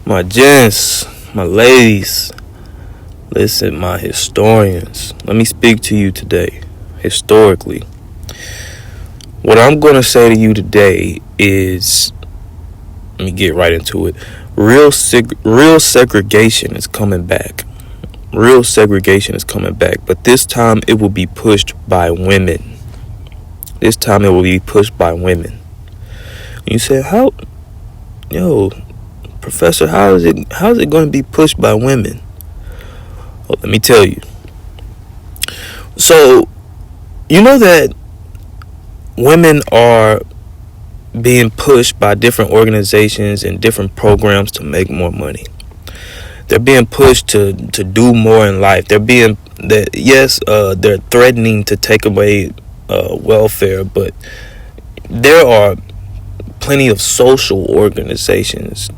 My gents, my ladies, listen, my historians, let me speak to you today, historically. What I'm going to say to you today is, let me get right into it. Real segregation is coming back. Real segregation is coming back, but this time it will be pushed by women. This time it will be pushed by women. You say, Professor, how is it going to be pushed by women? Well, let me tell you. So, you know that women are being pushed by different organizations and different programs to make more money. They're being pushed to do more in life. They're threatening to take away welfare, but there are plenty of social organizations.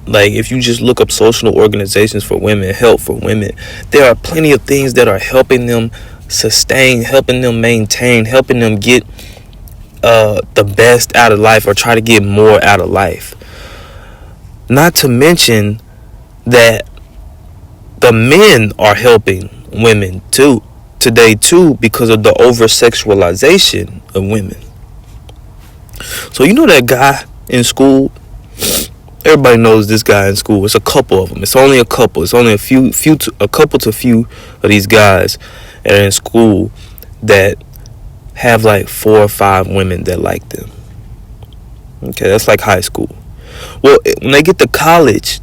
Like, if you just look up social organizations for women, help for women, there are plenty of things that are helping them sustain, helping them maintain, helping them get the best out of life or try to get more out of life. Not to mention that the men are helping women today because of the over-sexualization of women. So you know that guy in school? Everybody knows this guy in school. It's a couple of them. It's only a couple. It's only a couple to few of these guys that are in school that have like 4 or 5 women that like them. Okay, that's like high school. Well, when they get to college,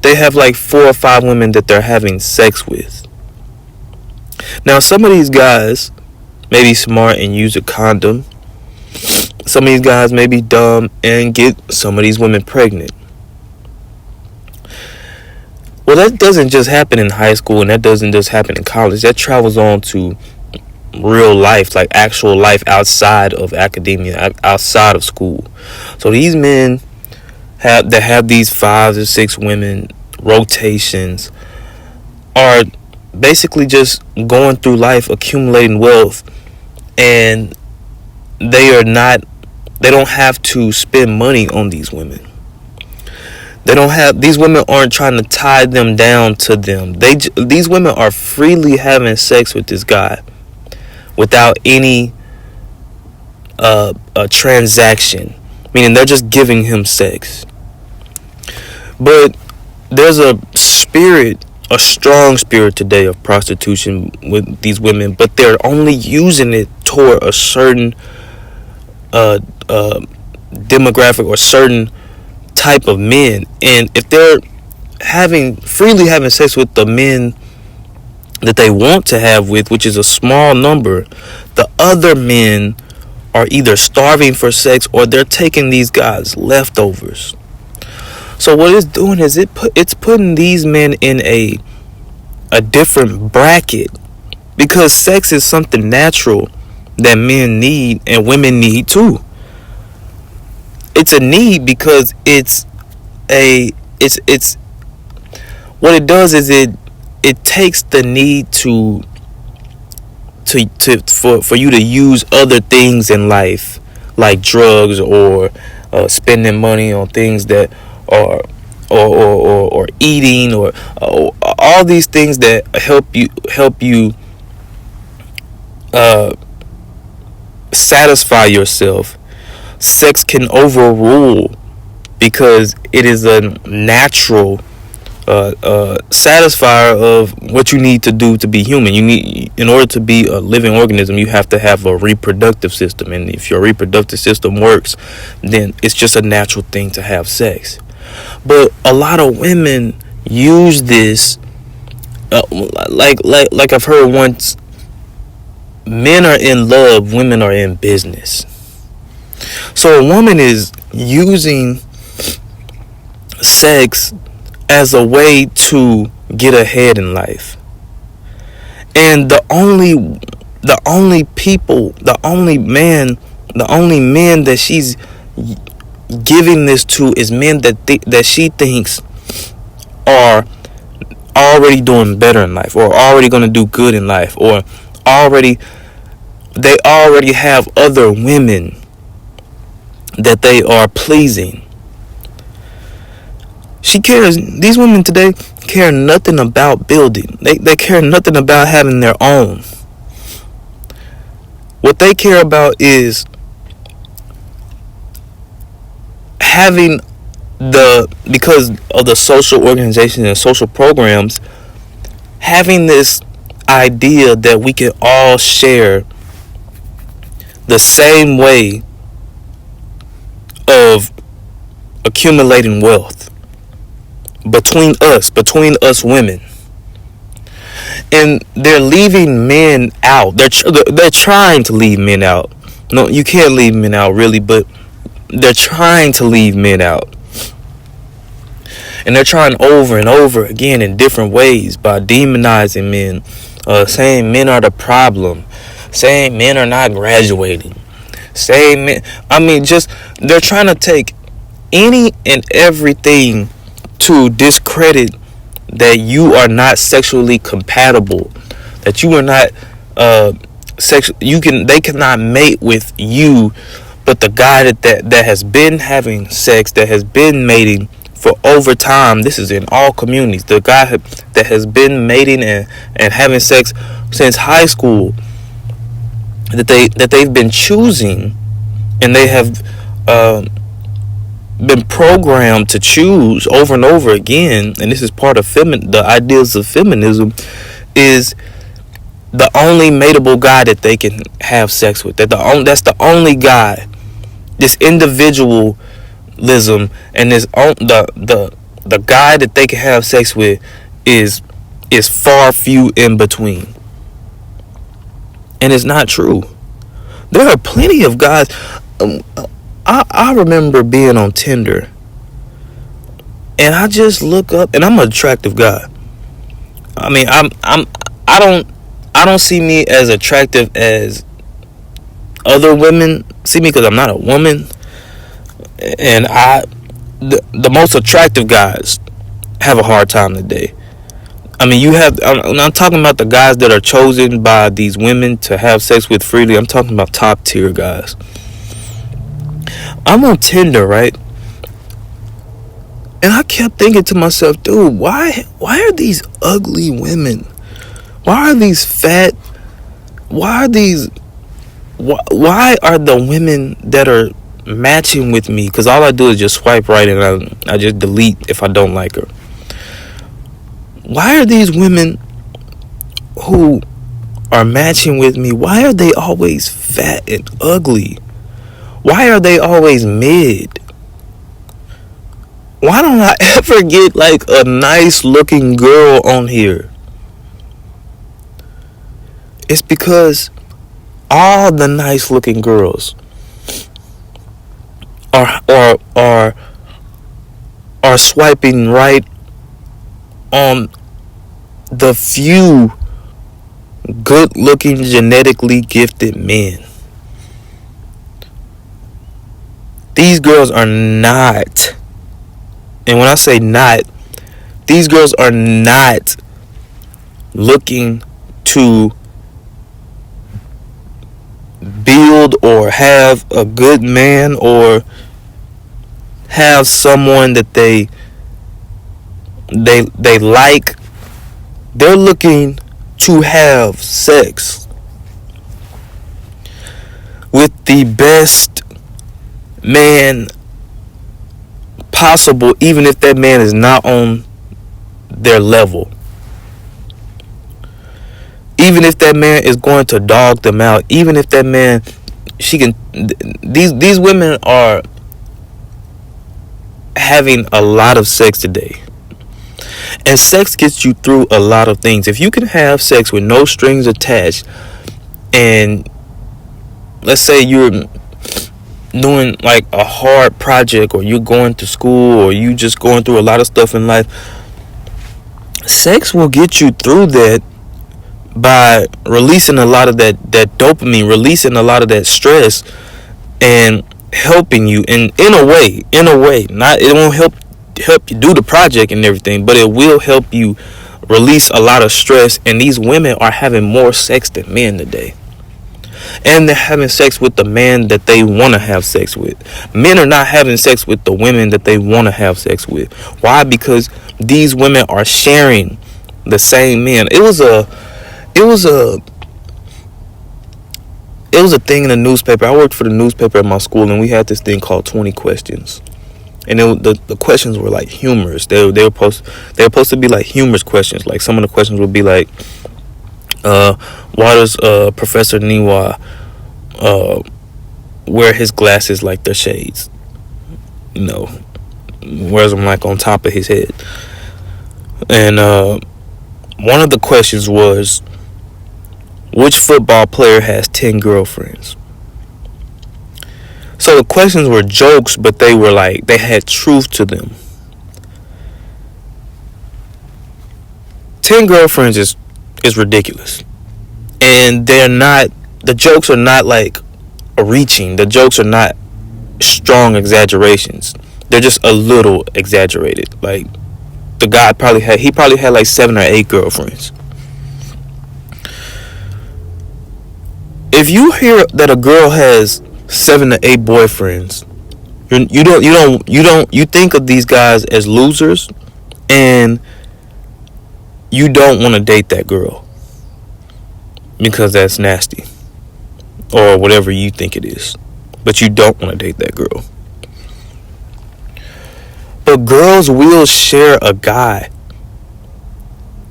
they have like 4 or 5 women that they're having sex with. Now, some of these guys may be smart and use a condom. Some of these guys may be dumb and get some of these women pregnant. Well, that doesn't just happen in high school, and that doesn't just happen in college. That travels on to real life, like actual life outside of academia, outside of school. So these men that have these 5 or 6 women rotations are basically just going through life accumulating wealth, and they don't have to spend money on these women. These women aren't trying to tie them down to them. These women are freely having sex with this guy without any a transaction, meaning they're just giving him sex. But there's a strong spirit today of prostitution with these women, but they're only using it toward a certain demographic or certain type of men. And if they're freely having sex with the men that they want to have with, which is a small number, the other men are either starving for sex or they're taking these guys' leftovers. So what it's doing is it's putting these men in a different bracket, because sex is something natural that men need and women need too. It's a need because it's what it does is it takes the need for you to use other things in life, like drugs or spending money on things that are or eating or all these things that help you satisfy yourself. Sex can overrule because it is a natural satisfier of what you need to do to be human. In order to be a living organism, you have to have a reproductive system, and if your reproductive system works, then it's just a natural thing to have sex. But a lot of women use this like I've heard once, men are in love, women are in business. So a woman is using sex as a way to get ahead in life. And the only men that she's giving this to is men that she thinks are already doing better in life, or already going to do good in life, or they already have other women that they are pleasing. These women today care nothing about building. They care nothing about having their own. What they care about is having because of the social organizations and social programs, having this idea that we can all share the same way of accumulating wealth between us women. And they're leaving men out. They're trying to leave men out. No, you can't leave men out really, but they're trying to leave men out. And they're trying over and over again in different ways by demonizing men, saying men are the problem, saying men are not graduating, saying men, they're trying to take any and everything to discredit that you are not sexually compatible, that you are not they cannot mate with you, but the guy that has been having sex, that has been mating for over time. This is in all communities. The guy that has been mating and having sex since high school, that they've been choosing, and they have been programmed to choose over and over again. And this is part of the ideas of feminism, is the only mateable guy that they can have sex with. That's the only guy. This individualism and this the guy that they can have sex with is far few in between. And it's not true. There are plenty of guys. I remember being on Tinder, and I just look up, and I'm an attractive guy. I don't see me as attractive as other women see me, because I'm not a woman. And the most attractive guys have a hard time today. I'm talking about the guys that are chosen by these women to have sex with freely. I'm talking about top tier guys. I'm on Tinder, right? And I kept thinking to myself, dude, why are these ugly women? Why are these fat? Why are the women that are matching with me? Because all I do is just swipe right, and I just delete if I don't like her. Why are these women who are matching with me, why are they always fat and ugly? Why are they always mid? Why don't I ever get like a nice looking girl on here? It's because all the nice looking girls are swiping right on the few good looking, genetically gifted men. These girls are not, and when I say not, these girls are not looking to build or have a good man or have someone that they like. They're looking to have sex with the best man possible, even if that man is not on their level. Even if that man is going to dog them out, even if that man, these women are having a lot of sex today. And sex gets you through a lot of things. If you can have sex with no strings attached, and let's say you're doing like a hard project, or you're going to school, or you just going through a lot of stuff in life, sex will get you through that by releasing a lot of that dopamine, releasing a lot of that stress, and helping you in a way. Not, it won't help you do the project and everything, but it will help you release a lot of stress. And these women are having more sex than men today. and they're having sex with the man that they want to have sex with. Men are not having sex with the women that they want to have sex with. Why? Because these women are sharing the same men. It was a thing in the newspaper. I worked for the newspaper at my school, and we had this thing called 20 questions. And the questions were like humorous. They were supposed to be like humorous questions. Like some of the questions would be like, why does Professor Niwa wear his glasses like they're shades? You know, wears them like on top of his head. And one of the questions was, which football player has 10 girlfriends? So the questions were jokes, but they were like, they had truth to them. 10 girlfriends is ridiculous. And the jokes are not like reaching. The jokes are not strong exaggerations. They're just a little exaggerated. Like, the guy probably had like 7 or 8 girlfriends. If you hear that a girl has 7 to 8 boyfriends, you think of these guys as losers, and you don't want to date that girl because that's nasty or whatever you think it is, but you don't want to date that girl. But girls will share a guy,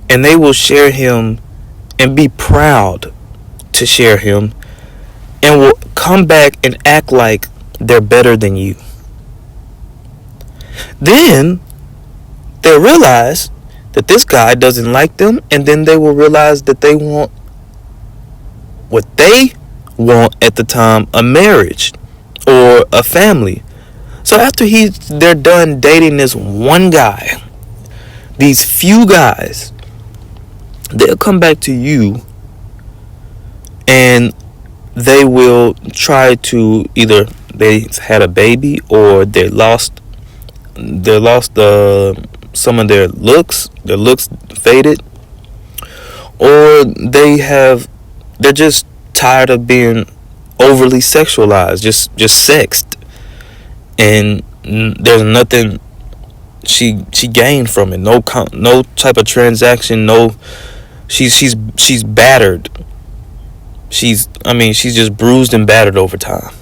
and they will share him and be proud to share him, and will come back and act like they're better than you. Then they'll realize that this guy doesn't like them, and then they will realize that they want what they want at the time, a marriage or a family. So after they're done dating this one guy, these few guys, they'll come back to you, and they will try to, either they had a baby, or they lost some of their looks faded, or they're just tired of being overly sexualized, just sexed, and there's nothing she gained from it. No type of transaction. No, she's battered. She's just bruised and battered over time.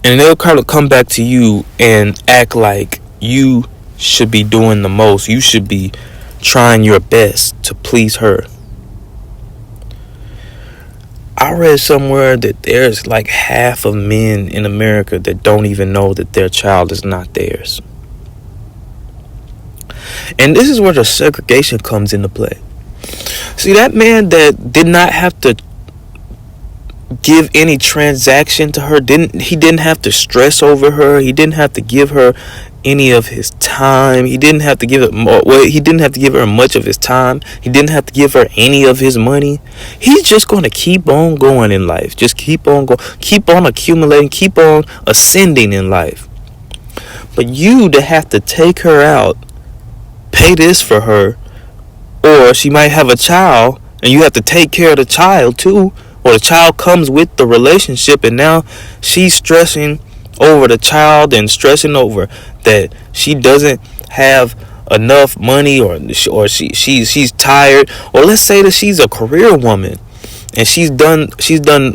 And they'll kind of come back to you and act like you should be doing the most. You should be trying your best to please her. I read somewhere that there's like half of men in America that don't even know that their child is not theirs. And this is where the segregation comes into play. See, that man that did not have to give any transaction to her, he didn't have to stress over her, he didn't have to give her any of his time, he didn't have to give her much of his time, he didn't have to give her any of his money. He's just going to keep on going in life, just keep on going, keep on accumulating, keep on ascending in life. But you to have to take her out, pay this for her, or she might have a child and you have to take care of the child too, or the child comes with the relationship, and now she's stressing over the child and stressing over that she doesn't have enough money, or she's tired, or let's say that she's a career woman and she's done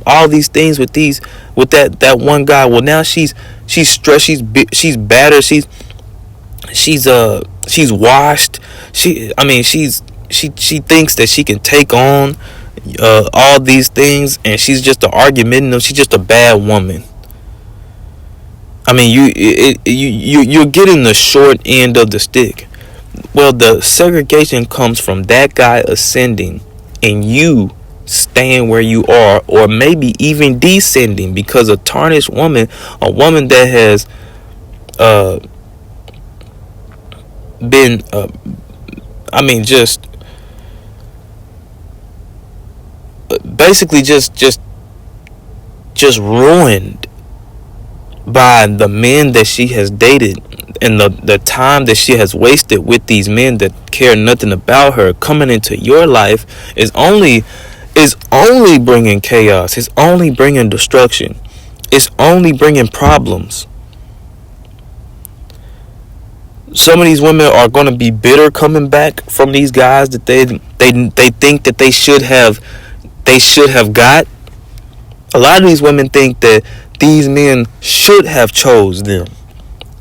all these things with that one guy. Well, now she's stressed, she's battered, she's washed. She thinks that she can take on all these things, and she's just an argumentative. She's just a bad woman. I mean, you're getting the short end of the stick. Well, the segregation comes from that guy ascending and you staying where you are, or maybe even descending, because a tarnished woman, a woman that has been basically just ruined by the men that she has dated, and the time that she has wasted with these men that care nothing about her, coming into your life is only is only bringing chaos. It's only bringing destruction. It's only bringing problems. Some of these women are going to be bitter coming back from these guys that they think that they should have got. A lot of these women think that these men should have chose them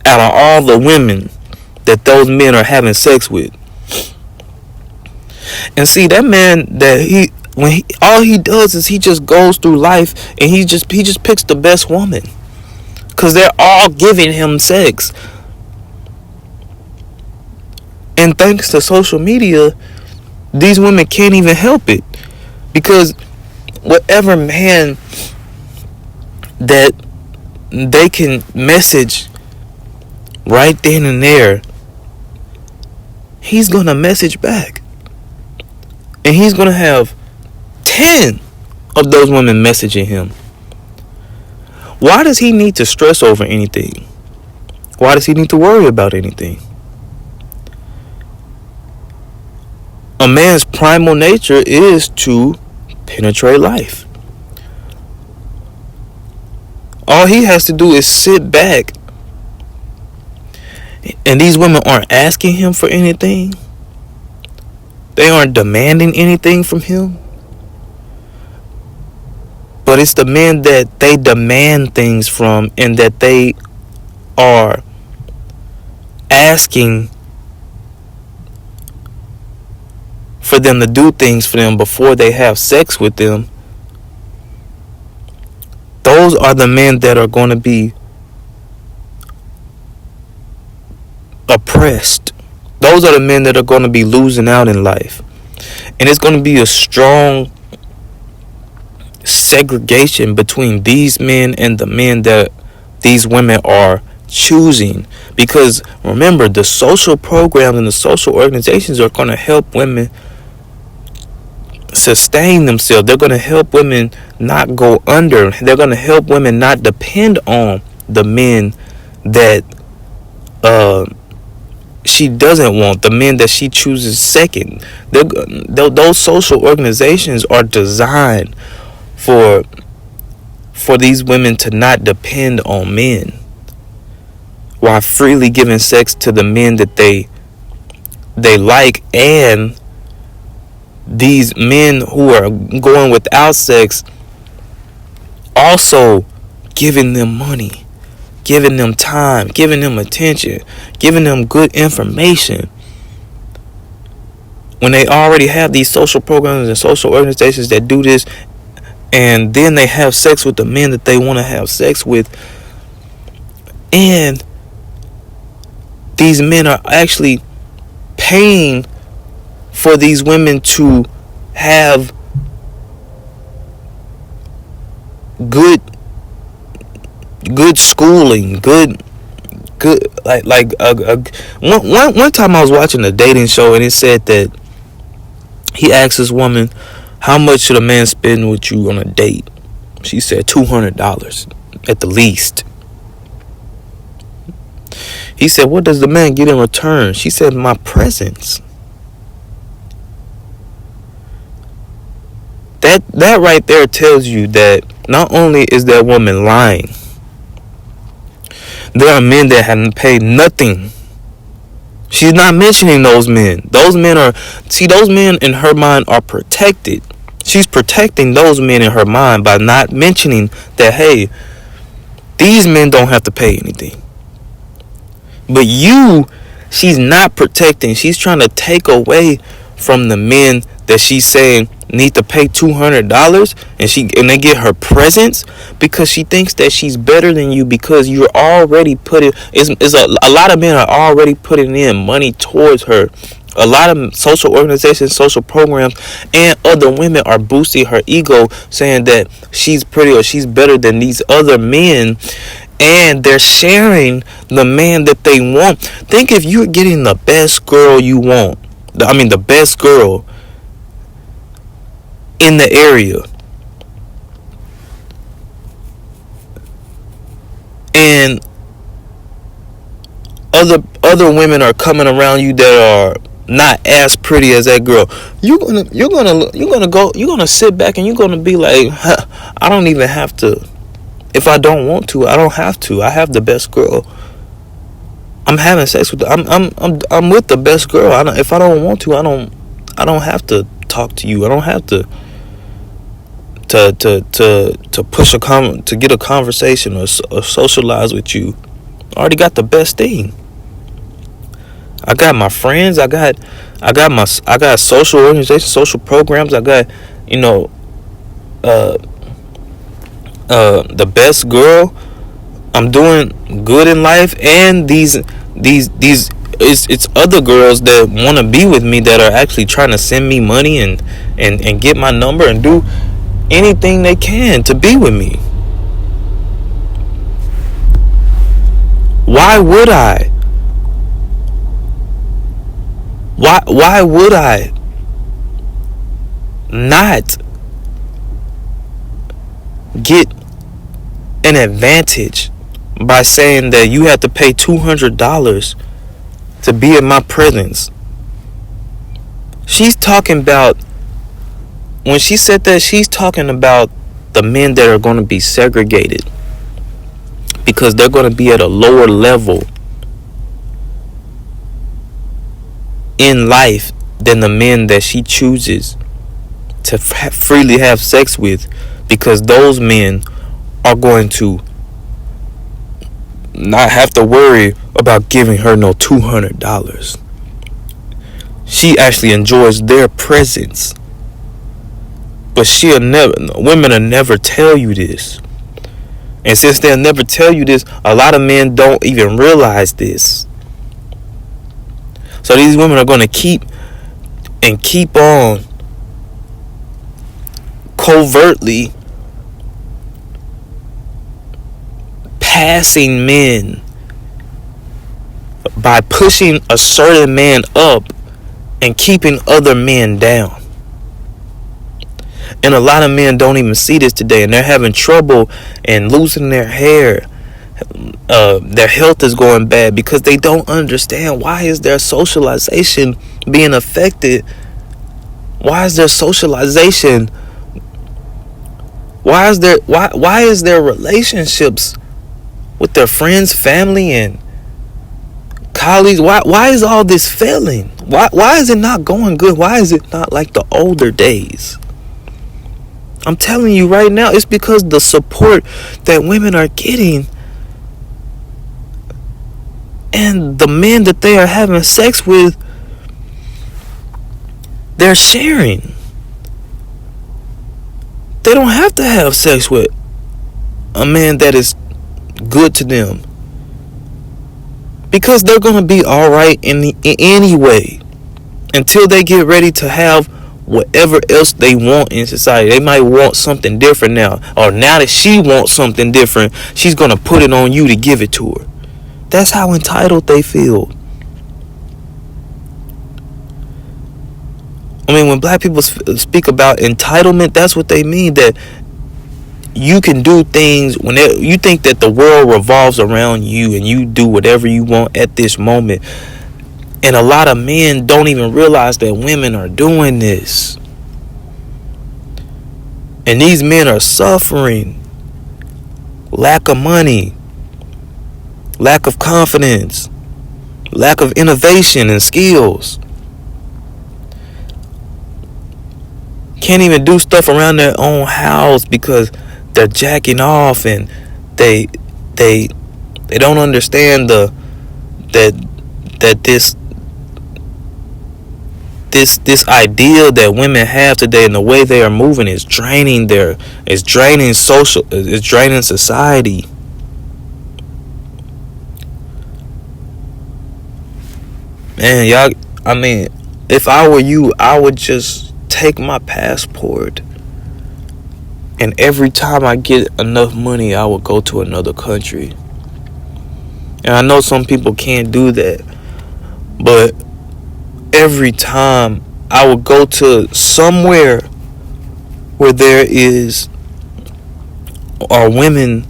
out of all the women that those men are having sex with. And see, that man, that all he does is he just goes through life and he just picks the best woman, because they're all giving him sex. And thanks to social media, these women can't even help it, because whatever man that they can message right then and there, he's gonna message back, and he's gonna have 10 of those women messaging him. Why does he need to stress over anything? Why does he need to worry about anything? A man's primal nature is to penetrate life. All he has to do is sit back, and these women aren't asking him for anything. They aren't demanding anything from him. But it's the men that they demand things from, and that they are asking for them to do things for them before they have sex with them. Those are the men that are going to be oppressed. Those are the men that are going to be losing out in life. And it's going to be a strong segregation between these men and the men that these women are choosing. Because remember, the social programs and the social organizations are going to help women sustain themselves. They're going to help women not go under. They're going to help women not depend on the men that she doesn't want, the men that she chooses second. Those social organizations are designed for these women to not depend on men, while freely giving sex to the men that they like, and these men who are going without sex also giving them money, giving them time, giving them attention, giving them good information, when they already have these social programs and social organizations that do this. And then they have sex with the men that they want to have sex with. And these men are actually paying for these women to have good schooling, good one time I was watching a dating show, and it said that he asked this woman, how much should a man spend with you on a date? She said $200 at the least. He said, what does the man get in return? She said, my presence. That right there tells you that not only is that woman lying, there are men that haven't paid nothing. She's not mentioning those men. Those men in her mind are protected. She's protecting those men in her mind by not mentioning that, hey, these men don't have to pay anything. But she's not protecting. She's trying to take away from the men that she's saying need to pay $200, and they get her presents, because she thinks that she's better than you, because you're already putting a lot of men are already putting in money towards her. A lot of social organizations, social programs, and other women are boosting her ego, saying that she's pretty or she's better than these other men, and they're sharing the man that they want. Think if you're getting the best girl you want, the best girl in the area, and other women are coming around you that are not as pretty as that girl, you're gonna sit back and you're gonna be like, huh, I don't even have to. If I don't want to, I don't have to. I have the best girl. I'm having sex with. I'm with the best girl. If I don't want to, I don't have to talk to you. I don't have to push to get a conversation or socialize with you. I already got the best thing. I got my friends. I got social organizations, social programs. I got, the best girl. I'm doing good in life, and these it's other girls that want to be with me that are actually trying to send me money and get my number and do anything they can to be with me. Why would I? Why would I not get an advantage by saying that you have to pay $200 to be in my presence? She's talking about, when she said that, she's talking about the men that are going to be segregated because they're going to be at a lower level in life than the men that she chooses to freely have sex with, because those men are going to not have to worry about giving her no $200. She actually enjoys their presence. But women will never tell you this. And since they'll never tell you this, a lot of men don't even realize this. So these women are going to keep on covertly passing men by pushing a certain man up and keeping other men down. And a lot of men don't even see this today, and they're having trouble and losing their hair. Their health is going bad because they don't understand, why is their socialization being affected? Why is their socialization? Why is their relationships with their friends, family, and colleagues? Why is all this failing? Why is it not going good? Why is it not like the older days? I'm telling you right now, it's because the support that women are getting and the men that they are having sex with, they're sharing. They don't have to have sex with a man that is good to them, because they're going to be alright anyway until they get ready to have whatever else they want in society. They might want something different now, or now that she wants something different, she's going to put it on you to give it to her. That's how entitled they feel. I mean, when black people speak about entitlement, that's what they mean, that you can do things when you think that the world revolves around you and you do whatever you want at this moment. And a lot of men don't even realize that women are doing this. And these men are suffering. Lack of money, lack of confidence, lack of innovation and skills. Can't even do stuff around their own house because they're jacking off, and they don't understand that this ideal that women have today and the way they are moving is draining society. Man, y'all, I mean, if I were you, I would just take my passport, and every time I get enough money, I would go to another country. And I know some people can't do that, but every time I would go to somewhere where there are women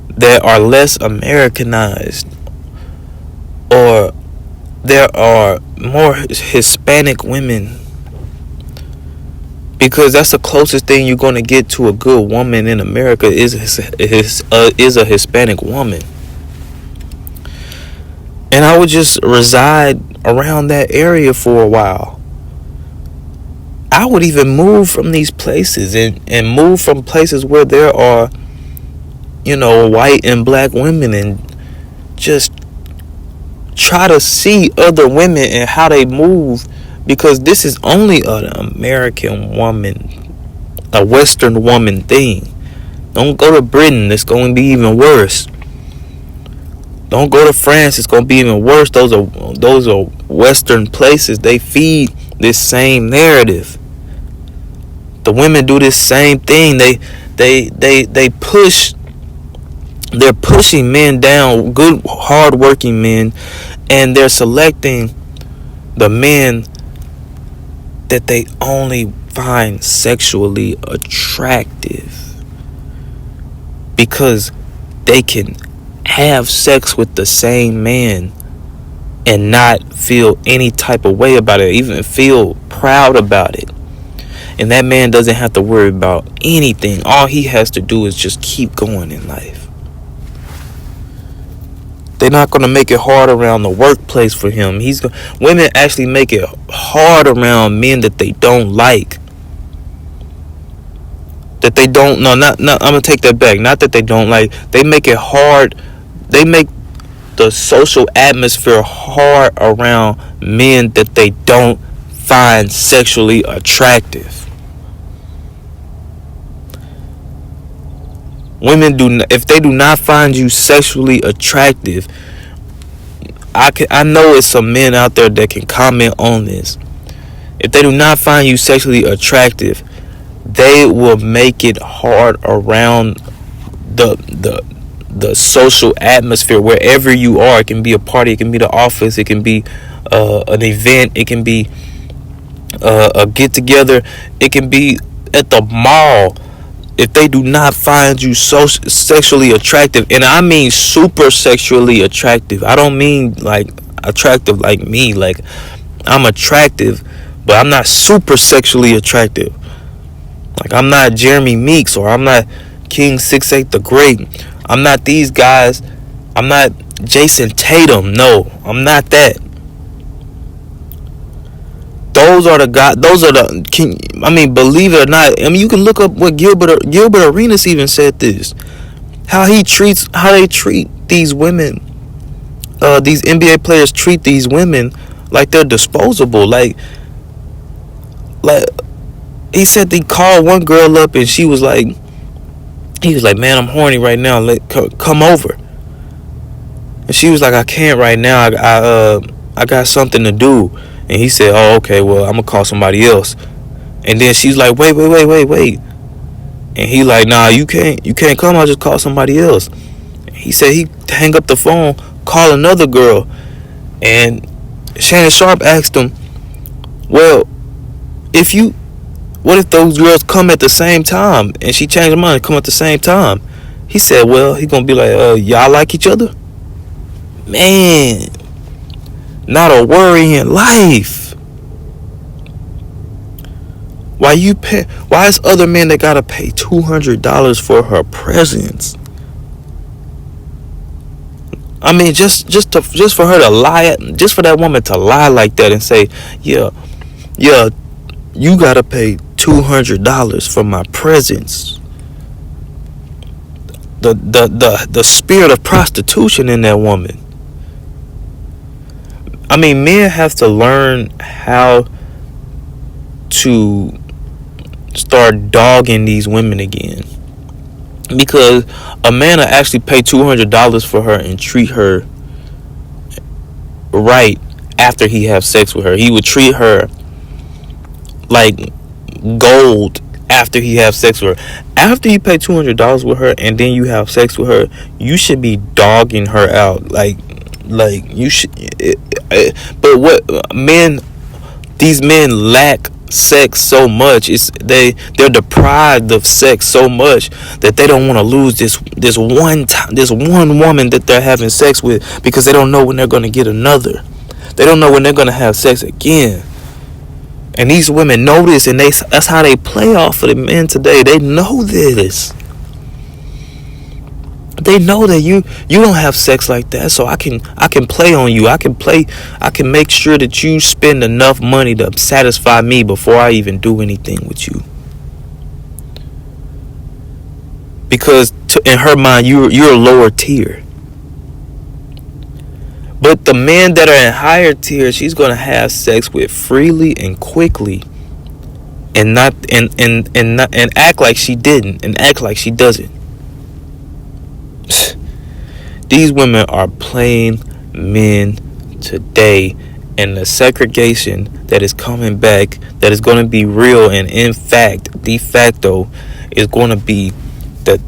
that are less Americanized, or there are more Hispanic women, because that's the closest thing you're going to get to a good woman in America is a Hispanic woman. And I would just reside around that area for a while. I would even move from these places and move from places where there are, white and black women, and just try to see other women and how they move, because this is only an American woman, a Western woman thing. Don't go to Britain, it's going to be even worse. Don't go to France, it's going to be even worse. Those are Western places. They feed this same narrative. The women do this same thing. They push. They're pushing men down, good, hard-working men, and they're selecting the men that they only find sexually attractive, because they can have sex with the same man and not feel any type of way about it, even feel proud about it. And that man doesn't have to worry about anything. All he has to do is just keep going in life. They're not going to make it hard around the workplace for him. Women actually make it hard around men that they don't like. That they don't, no, not, I'm going to take that back. Not that they don't like. They make it hard. They make the social atmosphere hard around men that they don't find sexually attractive. Women if they do not find you sexually attractive, I know it's some men out there that can comment on this. If they do not find you sexually attractive, they will make it hard around the social atmosphere wherever you are. It can be a party, it can be the office, it can be an event, it can be a get together, it can be at the mall. If they do not find you so sexually attractive, and I mean super sexually attractive, I don't mean like attractive like me, like I'm attractive, but I'm not super sexually attractive. Like I'm not Jeremy Meeks, or I'm not King 6'8" the Great. I'm not these guys. I'm not Jason Tatum. No, I'm not that. Those are the guys. Believe it or not, you can look up what Gilbert Arenas even said this. How they treat these women. These NBA players treat these women like they're disposable. Like he said they called one girl up and he was like, man, I'm horny right now. Come over. And she was like, I can't right now. I got something to do. And he said, oh, okay, well, I'm going to call somebody else. And then she's like, wait. And he like, nah, you can't come. I'll just call somebody else. And he said he hang up the phone, call another girl. And Shannon Sharp asked him, well, what if those girls come at the same time? And she changed her mind and come at the same time. He said, well, he going to be like, y'all like each other? Man, not a worry in life. Why is other men that gotta pay $200 for her presence? I mean, just for her to lie, just for that woman to lie like that and say, yeah, you gotta pay $200 for my presence. The spirit of prostitution in that woman. I mean, men have to learn how to start dogging these women again, because a man will actually pay $200 for her and treat her right after he have sex with her. He would treat her like gold after he have sex with her. After you pay $200 with her and then you have sex with her, you should be dogging her out. Like you should. But what these men lack sex so much. They're deprived of sex so much that they don't want to lose this one woman that they're having sex with, because they don't know when they're going to get another. They don't know when they're gonna have sex again. And these women know this, and that's how they play off of the men today. They know this. They know that you don't have sex like that, so I can play on you. I can make sure that you spend enough money to satisfy me before I even do anything with you. Because in her mind, you're a lower tier. But the men that are in higher tier, she's gonna have sex with freely and quickly, and not and act like she didn't, and act like she doesn't. These women are playing men today, and the segregation that is coming back, that is going to be real, and in fact, de facto, is going to be that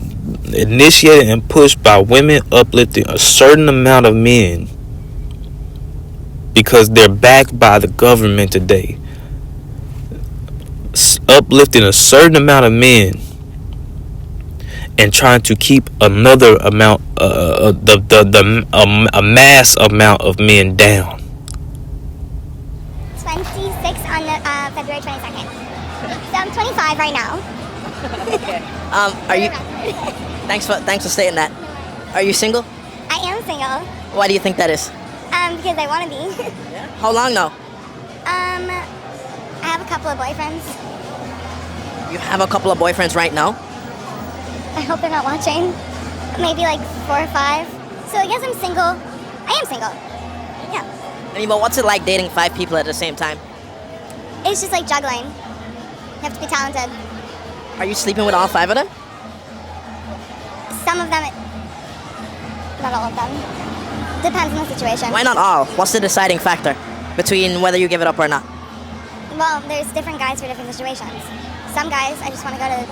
initiated and pushed by women uplifting a certain amount of men, because they're backed by the government today, uplifting a certain amount of men and trying to keep another amount, a mass amount of men down. 26 on February 22nd. So I'm 25 right now. Okay. Are you? Thanks for saying that. Are you single? I am single. Why do you think that is? Because I want to be. Yeah. How long now? I have a couple of boyfriends. You have a couple of boyfriends right now? I hope they're not watching. Maybe like 4 or 5. So I guess I'm single. I am single. Yeah. I mean, but what's it like dating 5 people at the same time? It's just like juggling. You have to be talented. Are you sleeping with all 5 of them? Some of them, not all of them. Depends on the situation. Why not all? What's the deciding factor between whether you give it up or not? Well, there's different guys for different situations. Some guys, I just want to go to...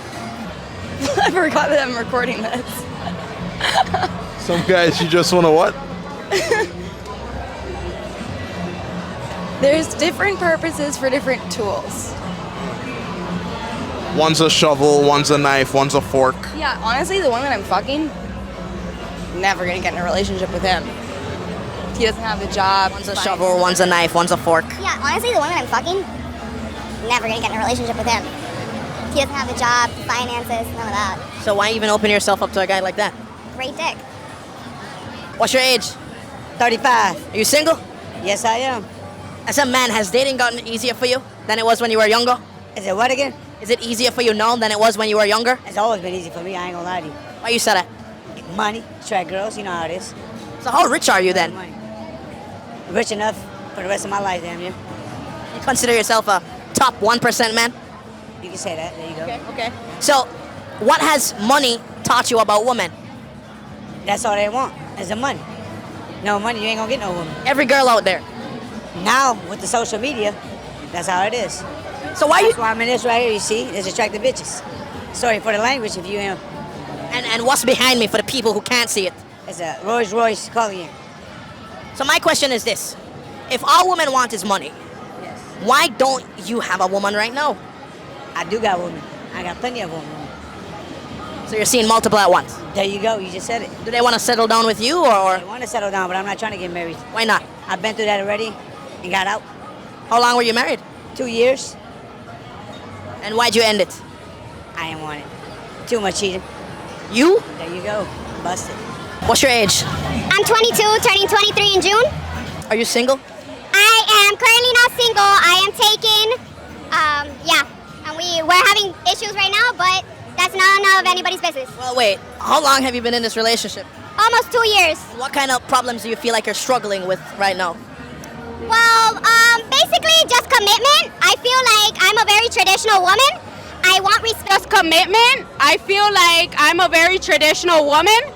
I forgot that I'm recording this. Some guys you just want to what? There's different purposes for different tools. One's a shovel, one's a knife, one's a fork. Yeah, honestly, the one that I'm fucking, never gonna get in a relationship with him. He doesn't have the job. One's a shovel, one's a knife, one's a fork. Yeah, honestly, the one that I'm fucking, never gonna get in a relationship with him. He doesn't have a job, finances, none of that. So why even open yourself up to a guy like that? Great dick. What's your age? 35. Are you single? Yes, I am. As a man, has dating gotten easier for you than it was when you were younger? Is it what again? Is it easier for you now than it was when you were younger? It's always been easy for me, I ain't gonna lie to you. Why you said that? Money, attract girls, you know how it is. So how rich are you then? Money. Rich enough for the rest of my life, damn you. You consider yourself a top 1% man? You can say that, there you go. Okay. So, what has money taught you about women? That's all they want, is the money. No money, you ain't gonna get no woman. Every girl out there. Now, with the social media, that's how it is. So why That's why I'm in this right here, you see? There's attractive bitches. Sorry for the language if you am. and what's behind me for the people who can't see it? It's a Rolls Royce Culligan. So my question is this. If all women want is money, Yes. why don't you have a woman right now? I do got women. I got plenty of women. So you're seeing multiple at once. There you go, you just said it. Do they want to settle down with you or I want to settle down, but I'm not trying to get married. why not? I've been through that already and got out. How long were you married? 2 years. And why'd you end it? I ain't want it. Too much cheating. You? There you go. Busted. What's your age? I'm 22, turning 23 in June. Are you single? I am currently not single. I am taken. Yeah. And we're having issues right now, but that's none of anybody's business. Well, wait. How long have you been in this relationship? Almost 2 years. What kind of problems do you feel like you're struggling with right now? Well, basically just commitment. I feel like I'm a very traditional woman. I want respect. Just commitment. I feel like I'm a very traditional woman.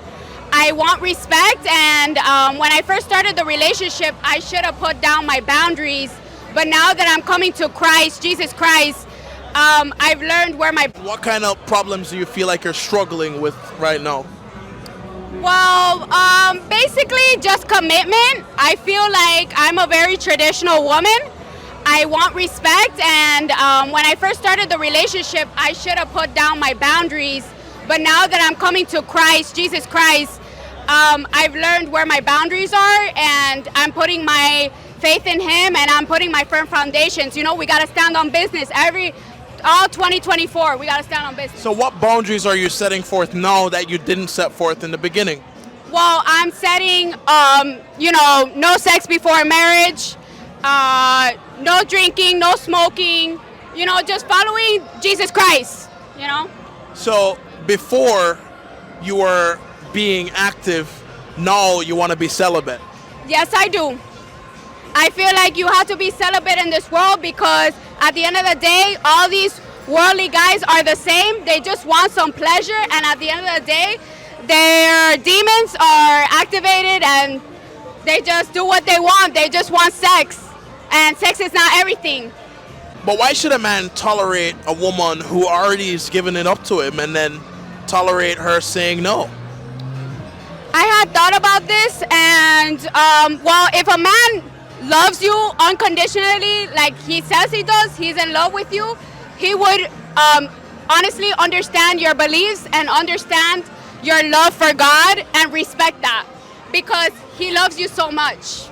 I want respect, and when I first started the relationship, I should have put down my boundaries. But now that I'm coming to Christ, Jesus Christ, I've learned where my... What kind of problems do you feel like you're struggling with right now? Well, basically just commitment. I feel like I'm a very traditional woman. I want respect, and when I first started the relationship, I should have put down my boundaries. But now that I'm coming to Christ, Jesus Christ, I've learned where my boundaries are, and I'm putting my faith in him, and I'm putting my firm foundations. You know, we got to stand on business. All 2024, we got to stand on business. So what boundaries are you setting forth now that you didn't set forth in the beginning? Well, I'm setting, no sex before marriage, no drinking, no smoking, just following Jesus Christ, So before you were being active, now you want to be celibate. Yes, I do. I feel like you have to be celibate in this world because at the end of the day, all these worldly guys are the same. They just want some pleasure, and at the end of the day, their demons are activated and they just do what they want. They just want sex, and sex is not everything. But why should a man tolerate a woman who already is giving it up to him and then tolerate her saying no? I had thought about this, and if a man loves you unconditionally, like he says he does, he's in love with you, he would honestly understand your beliefs and understand your love for God and respect that because he loves you so much.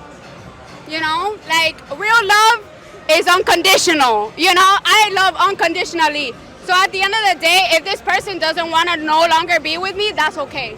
Like real love is unconditional. I love unconditionally. So at the end of the day, if this person doesn't want to no longer be with me, that's okay.